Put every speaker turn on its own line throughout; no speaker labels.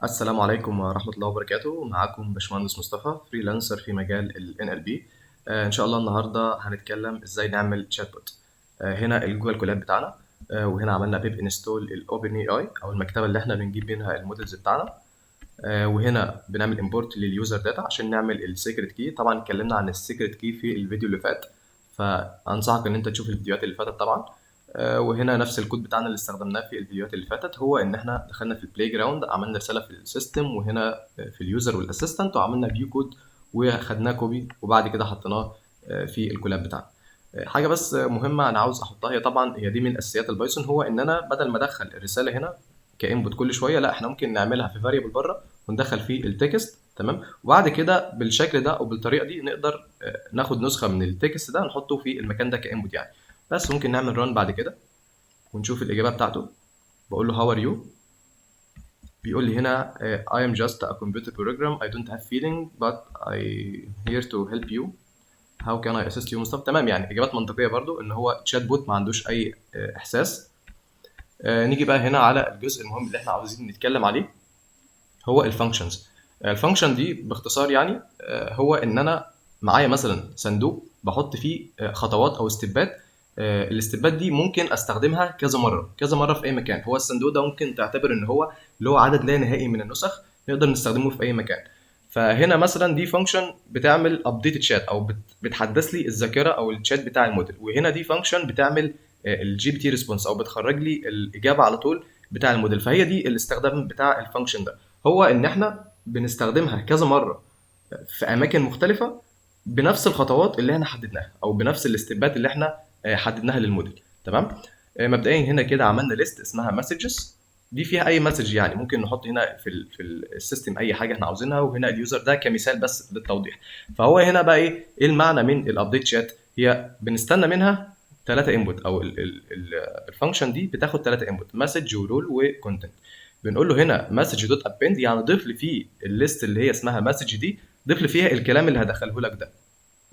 السلام عليكم ورحمة الله وبركاته. معاكم باشمهندس مصطفى، فريلانسر في مجال ال NLP. إن شاء الله النهاردة هنتكلم إزاي نعمل شات بوت. هنا الجوجل كولاب بتاعنا. وهنا عملنا بيب انستول الأوبن اي اي أو المكتبة اللي احنا بنجيب منها المودلز بتاعنا. وهنا بنعمل امبورت لليوزر داتا عشان نعمل السيكريت كي. طبعا اتكلمنا عن السيكريت كي في الفيديو اللي فات، فأنصحك إن أنت تشوف الفيديوهات اللي فاتت طبعا. وهنا نفس الكود بتاعنا اللي استخدمناه في الفيديوهات اللي فاتت، هو ان احنا دخلنا في البلاي جراوند، عملنا رساله في السيستم، وهنا في اليوزر والاسيستنت، وعملنا فيو كود وخدناه كوبي، وبعد كده حطيناه في الكولاب بتاعنا. حاجه بس مهمه انا عاوز احطها، هي طبعا هي دي من اساسيات البايثون، هو ان انا بدل ما ادخل الرساله هنا كانبوت كل شويه، لا احنا ممكن نعملها في فاريبل بره وندخل فيه التكست. تمام. وبعد كده بالشكل ده او بالطريقه دي نقدر ناخد نسخه من التكست ده نحطه في المكان ده كانبوت يعني. بس ممكن نعمل ران بعد كده ونشوف الإجابة بتاعته. بقول له how are you. بيقول لي هنا I am just a computer program, I don't have feeling but I here to help you. how can I assist you مصطفى. تمام، يعني إجابات منطقية برضو إن هو تشات بوت ما عندوش أي إحساس. نيجي بقى هنا على الجزء المهم اللي إحنا عاوزين نتكلم عليه، هو الفانكشنز. الفانكشن دي باختصار يعني هو ان انا معايا مثلا صندوق بحط فيه خطوات او استبات. الاستبات دي ممكن استخدمها كذا مره كذا مره في اي مكان. هو الصندوق ده ممكن تعتبر ان هو اللي هو عدد لا نهائي من النسخ، نقدر نستخدمه في اي مكان. فهنا مثلا دي فانكشن بتعمل ابديت تشات او بتحدث لي الذاكره او الشات بتاع الموديل، وهنا دي فانكشن بتعمل الجي بي تي ريسبونس او بتخرج لي الاجابه على طول بتاع الموديل. فهي دي الاستخدام بتاع الفانكشن ده، هو ان احنا بنستخدمها كذا مره في اماكن مختلفه بنفس الخطوات اللي احنا حددناها او بنفس الاستبات اللي احنا حددناها للموديل. تمام. مبدئيا هنا كده عملنا ليست اسمها مسجز، دي فيها اي مسج، يعني ممكن نحط هنا في السيستم اي حاجه احنا عاوزينها، وهنا اليوزر ده كمثال بس للتوضيح. فهو هنا بقى ايه المعنى من الابديت شات؟ هي بنستنى منها ثلاثه انبوت، او الفانكشن دي بتاخد ثلاثه انبوت، مسج ورول وكونتنت. بنقول له هنا مسج دوت ابند، يعني ضيف لي في الليست اللي هي اسمها مسج دي، ضيف لي فيها الكلام اللي هدخله لك ده.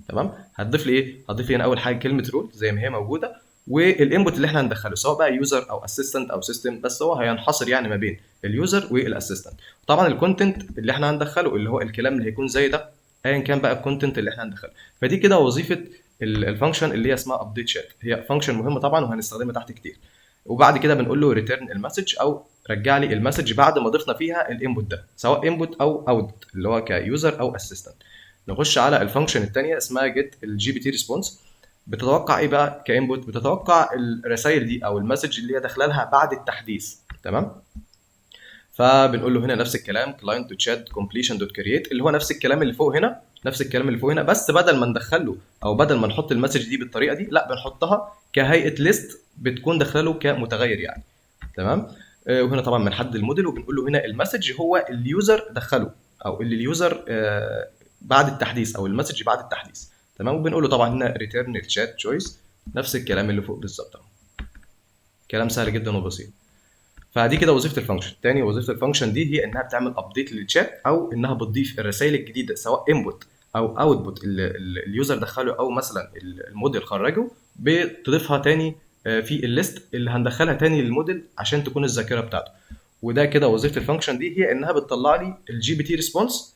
تمام. هتضيف لي ايه؟ هتضيف لي هنا اول حاجه كلمه رول زي ما هي موجوده، والانبوت اللي احنا هندخله سواء بقى يوزر او اسيستنت او سيستم، بس هو هينحصر يعني ما بين اليوزر والاسيستنت. طبعا الكونتنت اللي احنا هندخله اللي هو الكلام اللي هيكون زي ده، ايا كان بقى الكونتنت اللي احنا هندخله. فدي كده وظيفه الفانكشن اللي هي اسمها ابديت شات. هي فانكشن مهمه طبعا وهنستخدمها تحت كتير. وبعد كده بنقول له ريتيرن المسج او رجع لي المسج بعد ما ضفنا فيها الانبوت ده، سواء انبوت او اوت اللي هو كيوزر او اسيستنت. نخش على الفانكشن الثانيه اسمها جيت الجي بي تي ريسبونس. بتتوقع ايه بقى كانبوت؟ بتتوقع الرسائل دي او المسج اللي هي داخله لها بعد التحديث. تمام. فبنقول له هنا نفس الكلام client to chat completion dot create، اللي هو نفس الكلام اللي فوق هنا، نفس الكلام اللي فوق هنا، بس بدل ما ندخله او بدل ما نحط المسج دي بالطريقه دي، لا بنحطها كهيئه ليست بتكون داخله له كمتغير يعني. تمام. وهنا طبعا بنحدد الموديل وبنقول له هنا المسج هو اليوزر دخله، او اللي اليوزر بعد التحديث، او المسج بعد التحديث. تمام. وبنقول له طبعا هنا ريتيرن الشات تشويس، نفس الكلام اللي فوق بالظبط اهو. كلام سهل جدا وبسيط. فدي كده وظيفه الفانكشن. تاني وظيفه الفانكشن دي هي انها بتعمل ابديت للشات، او انها بتضيف الرسائل الجديده سواء انبوت او اوتبوت اللي اليوزر دخله او مثلا الموديل خرجه، بتضيفها تاني في الليست اللي هندخلها تاني للموديل عشان تكون الذاكره بتاعته. وده كده وظيفه الفانكشن دي، هي انها بتطلع لي الجي بي تي ريسبونس.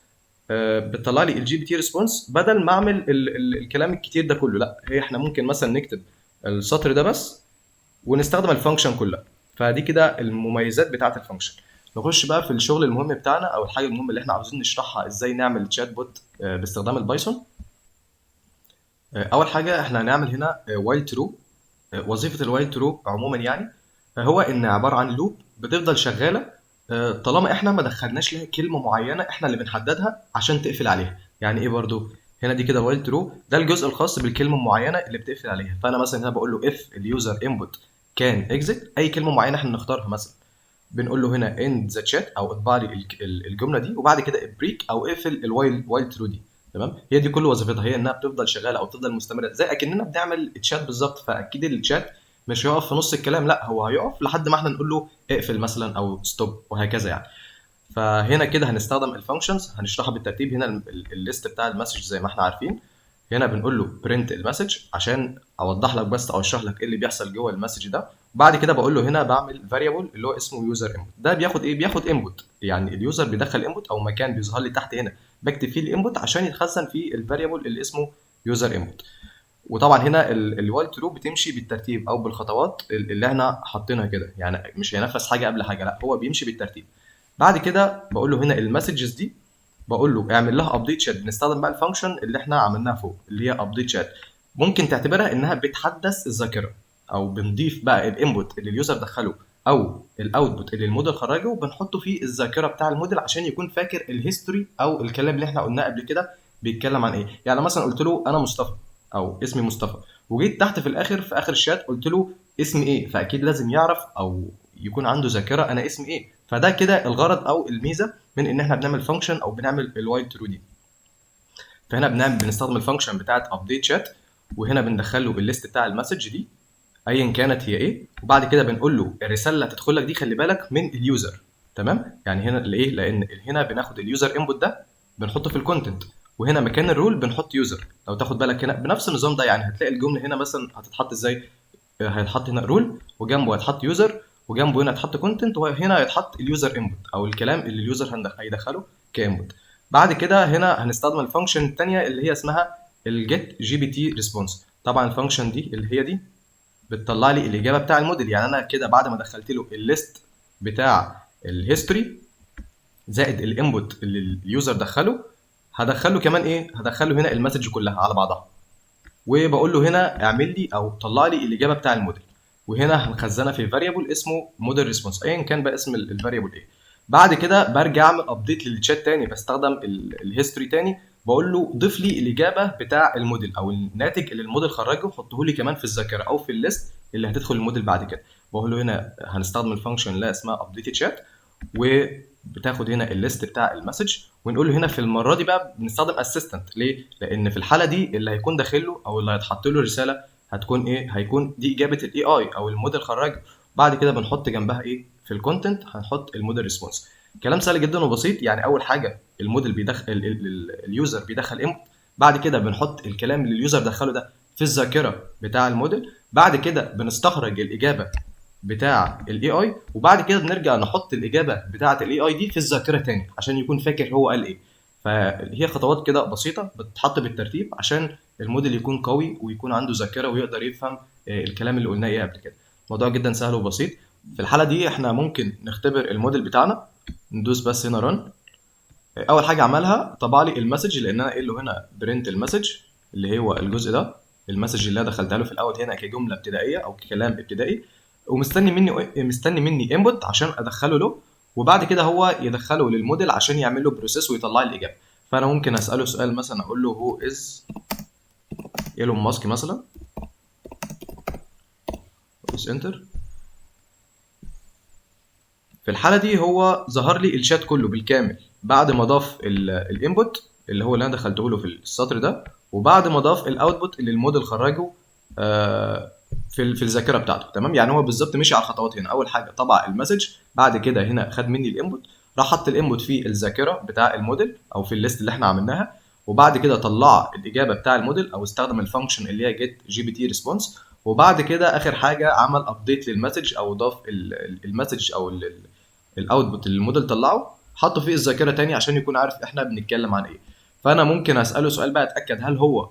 بتطلع لي الجي بي تي ريسبونس بدل ما اعمل الكلام الكتير ده كله. لا، هي احنا ممكن مثلا نكتب السطر ده بس ونستخدم الفانكشن كلها. فدي كده المميزات بتاعه الفانكشن. نخش بقى في الشغل المهم بتاعنا، او الحاجه المهمه اللي احنا عاوزين نشرحها ازاي نعمل تشات بوت باستخدام البايثون. اول حاجه احنا هنعمل هنا وايل ترو. وظيفه الوايل ترو عموما يعني هو ان عباره عن لوب بتفضل شغاله طالما احنا ما دخلناش لها كلمه معينه احنا اللي بنحددها عشان تقفل عليها. يعني ايه برضو؟ هنا دي كده وايل ترو، ده الجزء الخاص بالكلمه المعينه اللي بتقفل عليها. فانا مثلا هنا بقول له اف اليوزر انبوت كان اكزيت، اي كلمه معينه احنا نختارها مثلا. بنقول له هنا end the chat او اطبع لي الجمله دي، وبعد كده بريك او اقفل الوايل ترو دي. تمام. هي دي كل وظيفتها، هي انها بتفضل شغاله او تفضل مستمره زي اكننا بنعمل تشات بالظبط. فاكيد الشات مش هيقف في نص الكلام، لا هو هيقف لحد ما احنا نقول له اقفل مثلا او ستوب وهكذا يعني. فهنا كده هنستخدم الفانكشنز هنشرحها بالترتيب. هنا الليست بتاع المسج زي ما احنا عارفين. هنا بنقول له برنت المسج عشان اوضح لك بس او اشرح لك ايه اللي بيحصل جوه المسج ده. بعد كده بقول له هنا بعمل فاريبل اللي هو اسمه يوزر انبوت، ده بياخد ايه؟ بياخد انبوت يعني اليوزر بيدخل انبوت او مكان بيظهر لي تحت هنا بكتب فيه الانبوت عشان يتخزن في الفاريبل اللي اسمه يوزر انبوت. وطبعا هنا الوايل ترو بتمشي بالترتيب او بالخطوات اللي احنا حاطينها كده، يعني مش هينفذ حاجه قبل حاجه، لا هو بيمشي بالترتيب. بعد كده بقول له هنا المسجز دي بقول له اعمل لها ابديت شات. بنستخدم بقى الفانكشن اللي احنا عملناها فوق اللي هي ابديت شات. ممكن تعتبرها انها بتحدث الذاكره، او بنضيف بقى الانبوت اللي اليوزر دخله او الاوتبوت اللي الموديل خرجه وبنحطه في الذاكره بتاع الموديل عشان يكون فاكر الهيستوري او الكلام اللي احنا قلناه قبل كده بيتكلم عن ايه. يعني مثلا قلت له انا مصطفى او اسمي مصطفى، وجيت تحت في الاخر في اخر الشات قلت له اسمي ايه، فاكيد لازم يعرف او يكون عنده ذاكره انا اسمي ايه. فده كده الغرض او الميزه من ان احنا بنعمل فانكشن او بنعمل الوايل ترو دي. فهنا بنستخدم الفانكشن بتاعت ابديت شات، وهنا بندخل له الليست بتاع المسج دي ايا كانت هي ايه، وبعد كده بنقول له الرساله اللي هتدخل لك دي خلي بالك من اليوزر. تمام، يعني هنا ليه؟ لان هنا بناخد اليوزر انبوت ده بنحطه في الكونتنت، وهنا مكان الرول بنحط يوزر. لو تاخد بالك هنا بنفس النظام ده، يعني هتلاقي الجمله هنا مثلا هتتحط ازاي؟ هيتحط هنا رول وجنبه هيتحط يوزر وجنبه هنا هيتحط كونتنت وهنا هيتحط اليوزر انبوت او الكلام اللي اليوزر هيدخله كانبوت. بعد كده هنا هنستخدم الفانكشن الثانيه اللي هي اسمها الجيت جي بي تي ريسبونس. طبعا الفانكشن دي اللي هي دي بتطلع لي الاجابه بتاع الموديل. يعني انا كده بعد ما دخلت له الليست بتاع الهيستوري زائد الانبوت اللي اليوزر دخله، هدخله كمان ايه؟ هدخله هنا المسج كلها على بعضها، وبقول له هنا اعمل لي او طلع لي الاجابه بتاع الموديل، وهنا هنخزنها في فاريبل اسمه موديل ريسبونس ايا كان بقى اسم الفاريبل ايه. بعد كده برجع اعمل ابديت للشات تاني، بستخدم الهيستوري تاني، بقول له ضيف لي الاجابه بتاع الموديل او الناتج اللي الموديل خرجه حطه لي كمان في الذاكره او في الليست اللي هتدخل الموديل بعد كده. بقول له هنا هنستخدم الفانكشن اللي اسمها ابديت شات، وبتاخد هنا الليست بتاع المسج، ونقول له هنا في المره دي بقى بنستخدم اسيستنت. ليه؟ لان في الحاله دي اللي هيكون داخل له او اللي هيتحط له رساله هتكون ايه؟ هيكون دي اجابه الاي اي او الموديل خرجه. بعد كده بنحط جنبها ايه؟ في الكونتنت هنحط الموديل ريسبونس. كلام سهل جدا وبسيط. يعني اول حاجه الموديل بيدخل اليوزر بيدخل انبوت، بعد كده بنحط الكلام اللي اليوزر دخله ده في الذاكره بتاع الموديل، بعد كده بنستخرج الاجابه بتاع الاي اي، وبعد كده بنرجع نحط الاجابه بتاعه الاي اي دي في الذاكره تاني عشان يكون فاكر هو قال ايه. فهي خطوات كده بسيطه بتتحط بالترتيب عشان الموديل يكون قوي ويكون عنده ذاكره ويقدر يفهم الكلام اللي قلناه ايه قبل كده. الموضوع جدا سهل وبسيط. في الحاله دي احنا ممكن نختبر الموديل بتاعنا. ندوس بس هنا رن. اول حاجه عملها طبع لي المسج، لان انا قايل له هنا برنت المسج اللي هو الجزء ده، المسج اللي انا دخلتها له في الاول هنا كجمله ابتدائيه او ككلام ابتدائي، مستني مني انبوت عشان ادخله له، وبعد كده هو يدخله للموديل عشان يعمل له بروسيس ويطلع لي الاجابه. فانا ممكن اساله سؤال مثلا اقول له هو از ايلون ماسك مثلا، دوس انتر. في الحاله دي هو ظهر لي الشات كله بالكامل بعد ما ضاف الانبوت اللي هو اللي انا دخلته له في السطر ده، وبعد ما ضاف الاوتبوت اللي الموديل خرجه في الذاكره بتاعته. تمام، يعني هو بالظبط مشي على الخطوات. هنا اول حاجه طبع المسج، بعد كده هنا خد مني الانبوت، راح حط الانبوت في الذاكره بتاع الموديل او في الليست اللي احنا عملناها، وبعد كده طلع الاجابه بتاع الموديل او استخدم الفانكشن اللي هي جيت جي بي تي ريسبونس، وبعد كده اخر حاجه عمل ابديت للمسج او ضاف المسج او الاوتبوت اللي الموديل طلعه حطه في الذاكره تاني عشان يكون عارف احنا بنتكلم عن ايه. فانا ممكن اساله سؤال بقى اتاكد هل هو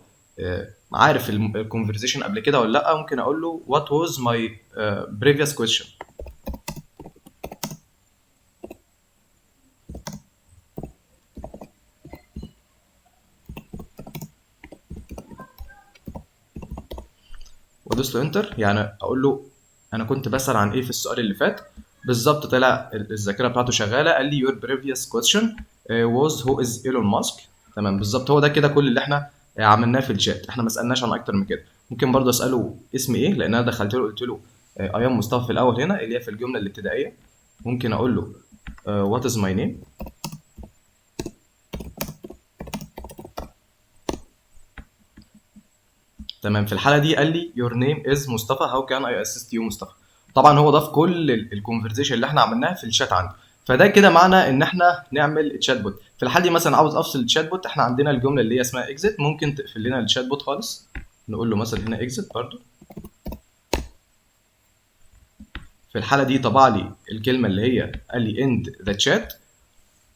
عارف الكونفرزيشن قبل كده ولا لا. ممكن اقول له what was my previous question. وادوس له انتر، يعني اقول له انا كنت بسال عن ايه في السؤال اللي فات. بالظبط طلع الذاكره بتاعته شغاله، قال لي your previous question was who is Elon Musk. تمام، بالظبط هو ده كده كل اللي احنا عملناه في الشات. احنا ما سالناش عن اكتر من كده. ممكن برضه اساله اسم ايه، لان انا دخلت له قلت له ايام مصطفى في الاول هنا اللي هي في الجمله الابتدائيه. ممكن اقول له what is my name. تمام، في الحاله دي قال لي your name is مصطفى how can I assist you مصطفى. طبعا هو ضاف كل الكونفرزيشن اللي احنا عملناها في الشات عنده. فده كده معنى ان احنا نعمل تشات بوت. في الحاله دي مثلا عاوز افصل التشات بوت، احنا عندنا الجمله اللي هي اسمها اكزيت، ممكن تقفل لنا التشات بوت خالص. نقول له مثلا هنا اكزيت برضو. في الحاله دي طبع لي الكلمه اللي هي قال لي end the chat،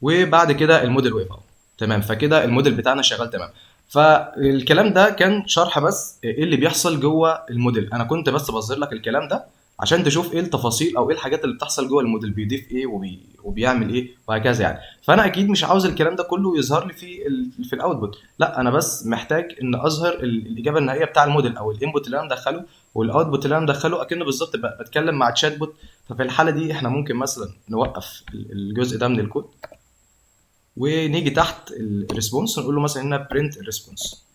وبعد كده الموديل وقف اهو. تمام، فكده الموديل بتاعنا شغال تمام. فالكلام ده كان شرح بس ايه اللي بيحصل جوه الموديل. انا كنت بس بظهر لك الكلام ده عشان تشوف ايه التفاصيل او ايه الحاجات اللي بتحصل جوه الموديل، بيضيف ايه وبيعمل ايه وهكذا يعني. فانا اكيد مش عاوز الكلام ده كله يظهر لي في الاوتبوت، لا انا بس محتاج ان اظهر الاجابه النهائيه بتاع الموديل او الانبوت اللي انا مدخله والاوتبوت اللي انا مدخله، اكنه بالظبط بتكلم مع تشات بوت. ففي الحاله دي احنا ممكن مثلا نوقف الجزء ده من الكود ونيجي تحت الريسبونس نقول له مثلا هنا print الريسبونس،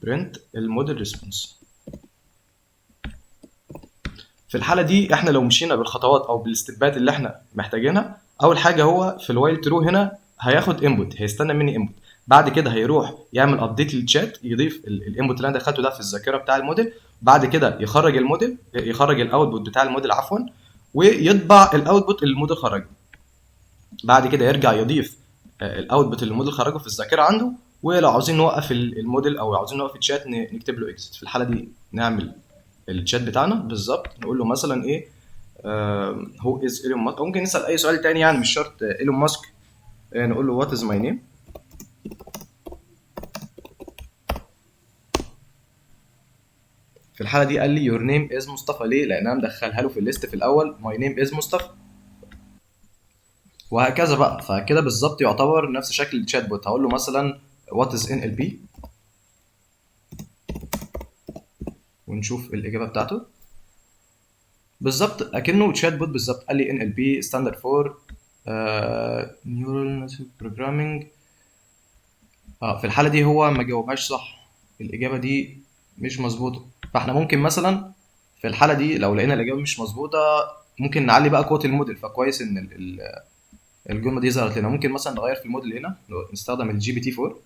print الموديل ريسبونس. في الحاله دي احنا لو مشينا بالخطوات او بالستبات اللي احنا محتاجينها، اول حاجه هو في الوايل ترو هنا هياخد انبوت، هيستنى مني انبوت، بعد كده هيروح يعمل ابديت للشات، يضيف الانبوت اللي انا دخلته ده في الذاكره بتاع الموديل، بعد كده يخرج الموديل، يخرج الاوتبوت بتاع الموديل عفوا، ويطبع الاوتبوت اللي الموديل خرجه. بعد كده يرجع يضيف الاوتبوت اللي الموديل خرجه في الذاكره عنده، ولو عاوزين نوقف الموديل او عاوزين نوقف الشات نكتب له اكزيت. في الحاله دي نعمل الشات بتاعنا بالظبط، نقول له مثلا ايه هو از ايلون ماسك، ممكن نسال اي سؤال تاني يعني مش شرط ايلون ماسك. نقول له وات از ماي نيم. في الحاله دي قال لي يور نيم از مصطفى، ليه؟ لان انا مدخلها له في الليست في الاول ماي نيم از مصطفى، وهكذا بقى. فكده بالظبط يعتبر نفس شكل الشات بوت. هقول له مثلا وات از ان ال بي ونشوف الاجابه بتاعته بالظبط اكنه تشات بوت بالظبط. قال لي ان ال بي ستاندرد فور نيورال بروجرامينج. في الحاله دي هو ما جاوبهاش صح، الاجابه دي مش مظبوطه. فاحنا ممكن مثلا في الحاله دي لو لقينا الاجابه مش مظبوطه ممكن نعلي بقى قوه الموديل. فكويس ان الجمله دي ظهرت لنا. ممكن مثلا نغير في الموديل هنا، نستخدم الجي بي تي 4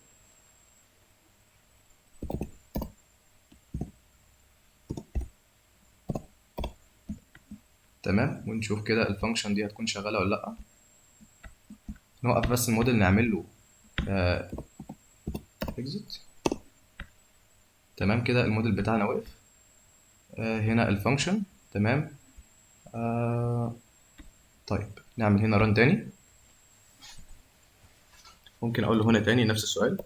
تمام، ونشوف كده الفانكشن دي هتكون شغاله ولا لا. نوقف بس الموديل نعمل له اكزيت. تمام كده الموديل بتاعنا وقف. هنا الفانكشن تمام. طيب نعمل هنا ران تاني. ممكن اقول له هنا تاني نفس السؤال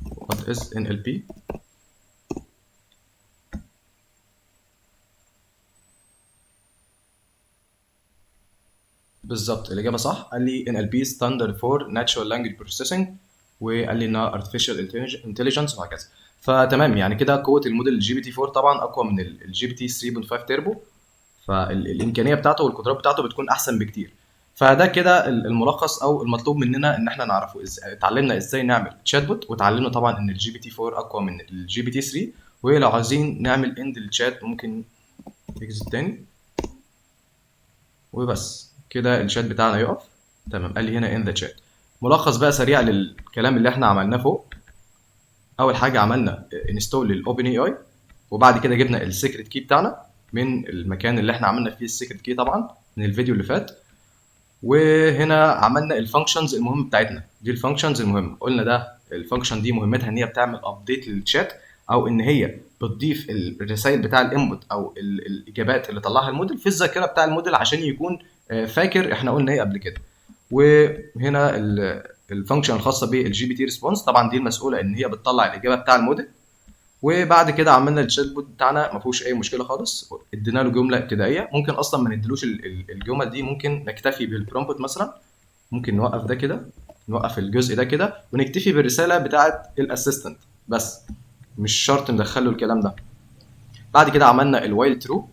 what is NLP. بالظبط الاجابه صح. قال لي NLP standard for natural language processing، وقال لي انها artificial intelligence وهكذا. فتمام يعني كده قوه الموديل الجي بي تي 4 طبعا اقوى من الجي بي تي 3.5 تيربو، فالامكانيه بتاعته والقدرات بتاعته بتكون احسن بكتير. فده كده الملخص او المطلوب مننا ان احنا نعرفه. اتعلمنا ازاي نعمل تشات بوت، وتعلمنا طبعا ان الجي بي تي 4 اقوى من الجي بي تي 3. ولو عايزين نعمل اند الشات ممكن اكزيت تاني وبس كده الشات بتاعنا يقف. تمام، قال لي هنا ان ذا شات. ملخص بقى سريع للكلام اللي احنا عملناه فوق. اول حاجه عملنا انستول للاوبن اي اي، وبعد كده جبنا السيكريت كي بتاعنا من المكان اللي احنا عملنا فيه السيكريت كي طبعا من الفيديو اللي فات. وهنا عملنا الفانكشنز المهمه بتاعتنا. دي الفانكشنز المهمه، قلنا ده الفانكشن دي مهمتها ان هي بتعمل ابديت للشات، او ان هي بتضيف الرسائل بتاع الانبوت او الاجابات اللي طلعها الموديل في الذاكره بتاع الموديل عشان يكون فاكر احنا قلنا ايه قبل كده. وهنا الفانكشن الخاصه بالجي بي تي ريسبونس طبعا دي المسؤوله ان هي بتطلع الاجابه بتاع الموديل. وبعد كده عملنا الشات بوت بتاعنا ما فيهوش اي مشكله خالص، ادينا له جمله ابتدائيه. ممكن اصلا ما نديلوش الجمل دي، ممكن نكتفي بالبرومبت مثلا. ممكن نوقف ده كده، نوقف الجزء ده كده ونكتفي بالرساله بتاعه الاسيستنت بس، مش شرط ندخله الكلام ده. بعد كده عملنا الوايل ترو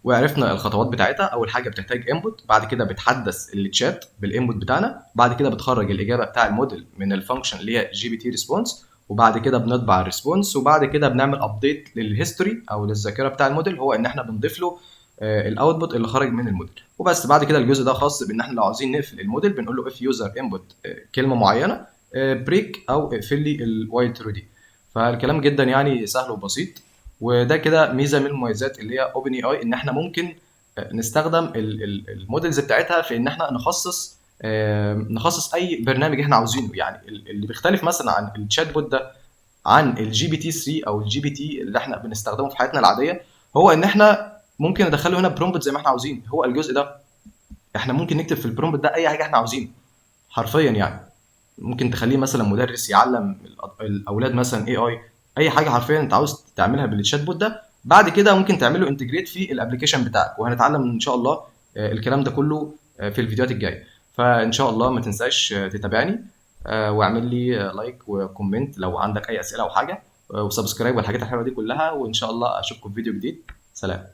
وعرفنا الخطوات بتاعتها. اول حاجه بتحتاج انبوت، بعد كده بتحدث التشات بالانبوت بتاعنا، بعد كده بتخرج الاجابه بتاع الموديل من الفانكشن اللي هي جي بي تي ريسبونس، وبعد كده بنطبع الريسبونس، وبعد كده بنعمل ابديت للهيستوري او للذاكره بتاع الموديل، هو ان احنا بنضيف له الاوتبوت اللي خرج من الموديل وبس. بعد كده الجزء ده خاص بان احنا لو عاوزين نقفل الموديل بنقول له اف يوزر انبوت كلمه معينه بريك او اقفل لي الوايل ترو دي. فالكلام جدا يعني سهل وبسيط. وده كده ميزه من المميزات اللي هي اوبن اي اي، ان احنا ممكن نستخدم المودلز بتاعتها في ان احنا نخصص اي برنامج احنا عاوزينه. يعني اللي بيختلف مثلا عن الشات بوت ده عن الجي بي تي 3 او الجي بي تي اللي احنا بنستخدمه في حياتنا العاديه، هو ان احنا ممكن ندخله هنا برومبت زي ما احنا عاوزين. هو الجزء ده احنا ممكن نكتب في البرومبت ده اي حاجه احنا عاوزينه حرفيا يعني. ممكن تخليه مثلا مدرس يعلم الاولاد مثلا اي حاجه حرفيا انت عاوز تعملها بالشات بوت ده. بعد كده ممكن تعمله انتجريت في الابلكيشن بتاعك، وهنتعلم ان شاء الله الكلام ده كله في الفيديوهات الجايه. فان شاء الله ما تنساش تتابعني، واعمل لي لايك وكومنت لو عندك اي اسئله او حاجه، وسبسكرايب والحاجات الحلوه دي كلها. وان شاء الله اشوفكم في فيديو جديد. سلام.